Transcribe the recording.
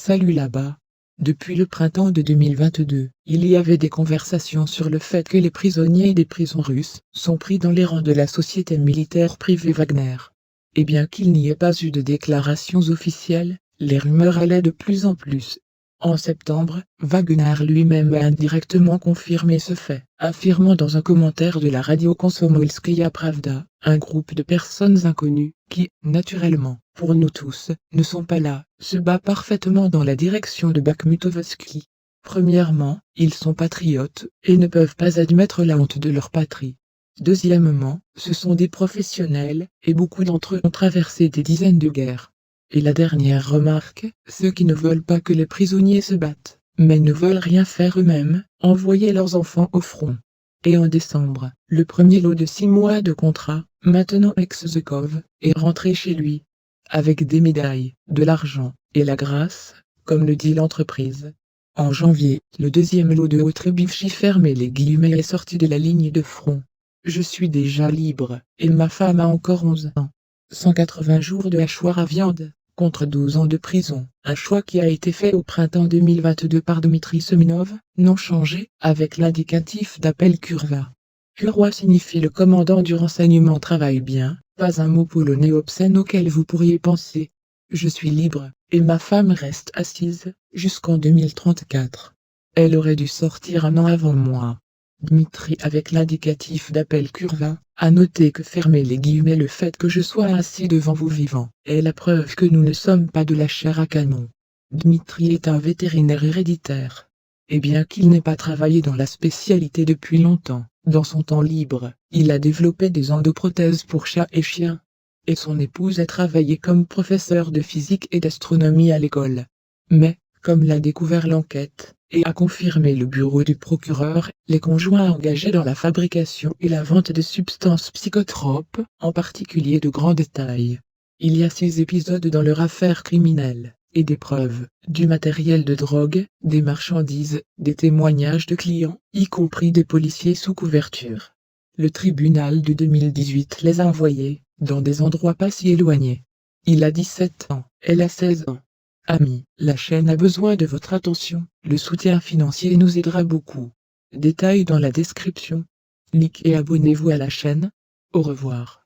Salut là-bas. Depuis le printemps de 2022, il y avait des conversations sur le fait que les prisonniers des prisons russes sont pris dans les rangs de la société militaire privée Wagner. Et bien qu'il n'y ait pas eu de déclarations officielles, les rumeurs allaient de plus en plus. En septembre, Wagner lui-même a indirectement confirmé ce fait, affirmant dans un commentaire de la radio Komsomolskaya Pravda, un groupe de personnes inconnues, qui, naturellement, pour nous tous, ne sont pas là, se bat parfaitement dans la direction de Bakhmutovski. Premièrement, ils sont patriotes, et ne peuvent pas admettre la honte de leur patrie. Deuxièmement, ce sont des professionnels, et beaucoup d'entre eux ont traversé des dizaines de guerres. Et la dernière remarque, ceux qui ne veulent pas que les prisonniers se battent, mais ne veulent rien faire eux-mêmes, envoyer leurs enfants au front. Et en décembre, le premier lot de 6 mois de contrat, maintenant ex-Zhukov, est rentré chez lui. Avec des médailles, de l'argent, et la grâce, comme le dit l'entreprise. En janvier, le deuxième lot de Haut-Trébivchi fermé les guillemets est sorti de la ligne de front. Je suis déjà libre, et ma femme a encore 11 ans. 180 jours de hachoir à viande, contre 12 ans de prison, un choix qui a été fait au printemps 2022 par Dmitri Semenov, non changé, avec l'indicatif d'appel Kurva. Kurwa signifie le commandant du renseignement travaille bien, pas un mot polonais obscène auquel vous pourriez penser. Je suis libre, et ma femme reste assise, jusqu'en 2034. Elle aurait dû sortir un an avant moi. Dmitri avec l'indicatif d'appel Kurva, a noté que fermer les guillemets le fait que je sois assis devant vous vivant, est la preuve que nous ne sommes pas de la chair à canon. Dmitri est un vétérinaire héréditaire. Et bien qu'il n'ait pas travaillé dans la spécialité depuis longtemps, dans son temps libre, il a développé des endoprothèses pour chats et chiens. Et son épouse a travaillé comme professeur de physique et d'astronomie à l'école. Mais, comme l'a découvert l'enquête, et a confirmé le bureau du procureur, les conjoints engagés dans la fabrication et la vente de substances psychotropes, en particulier de grande taille. Il y a 6 épisodes dans leur affaire criminelle, et des preuves, du matériel de drogue, des marchandises, des témoignages de clients, y compris des policiers sous couverture. Le tribunal de 2018 les a envoyés, dans des endroits pas si éloignés. Il a 17 ans, elle a 16 ans. Amis, la chaîne a besoin de votre attention, le soutien financier nous aidera beaucoup. Détails dans la description. Likez et abonnez-vous à la chaîne. Au revoir.